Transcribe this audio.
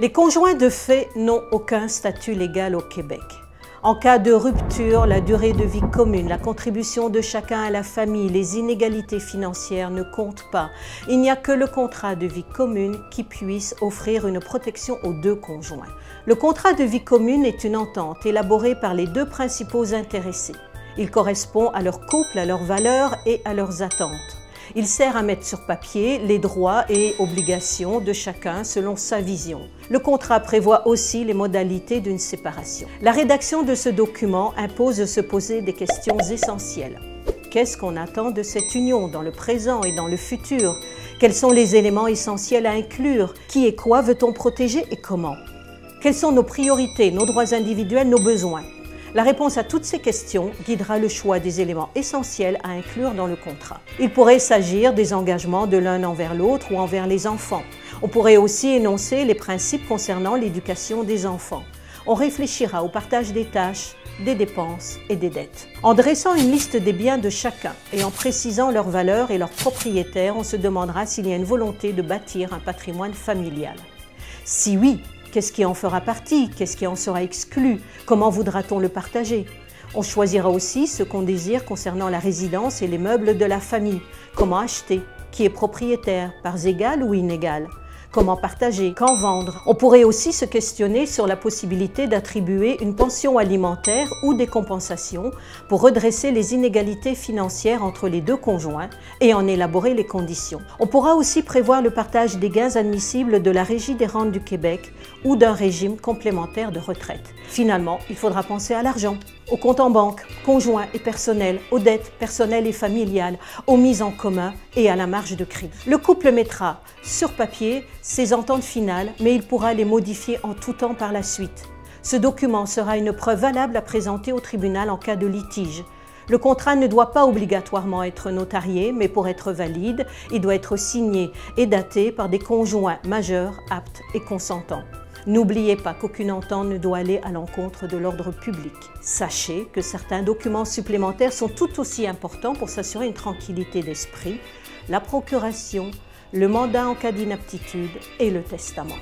Les conjoints de fait n'ont aucun statut légal au Québec. En cas de rupture, la durée de vie commune, la contribution de chacun à la famille, les inégalités financières ne comptent pas. Il n'y a que le contrat de vie commune qui puisse offrir une protection aux deux conjoints. Le contrat de vie commune est une entente élaborée par les deux principaux intéressés. Il correspond à leur couple, à leurs valeurs et à leurs attentes. Il sert à mettre sur papier les droits et obligations de chacun selon sa vision. Le contrat prévoit aussi les modalités d'une séparation. La rédaction de ce document impose de se poser des questions essentielles. Qu'est-ce qu'on attend de cette union dans le présent et dans le futur? Quels sont les éléments essentiels à inclure? Qui et quoi veut-on protéger et comment? Quelles sont nos priorités, nos droits individuels, nos besoins? La réponse à toutes ces questions guidera le choix des éléments essentiels à inclure dans le contrat. Il pourrait s'agir des engagements de l'un envers l'autre ou envers les enfants. On pourrait aussi énoncer les principes concernant l'éducation des enfants. On réfléchira au partage des tâches, des dépenses et des dettes. En dressant une liste des biens de chacun et en précisant leurs valeurs et leurs propriétaires, on se demandera s'il y a une volonté de bâtir un patrimoine familial. Si oui, qu'est-ce qui en fera partie? Qu'est-ce qui en sera exclu? Comment voudra-t-on le partager? On choisira aussi ce qu'on désire concernant la résidence et les meubles de la famille. Comment acheter? Qui est propriétaire? Parts égales ou inégales? Comment partager? Quand vendre? On pourrait aussi se questionner sur la possibilité d'attribuer une pension alimentaire ou des compensations pour redresser les inégalités financières entre les deux conjoints et en élaborer les conditions. On pourra aussi prévoir le partage des gains admissibles de la Régie des rentes du Québec ou d'un régime complémentaire de retraite. Finalement, il faudra penser à l'argent, aux comptes en banque, conjoints et personnels, aux dettes personnelles et familiales, aux mises en commun et à la marge de crédit. Le couple mettra sur papier ses ententes finales, mais il pourra les modifier en tout temps par la suite. Ce document sera une preuve valable à présenter au tribunal en cas de litige. Le contrat ne doit pas obligatoirement être notarié, mais pour être valide, il doit être signé et daté par des conjoints majeurs, aptes et consentants. N'oubliez pas qu'aucune entente ne doit aller à l'encontre de l'ordre public. Sachez que certains documents supplémentaires sont tout aussi importants pour s'assurer une tranquillité d'esprit, la procuration, le mandat en cas d'inaptitude et le testament.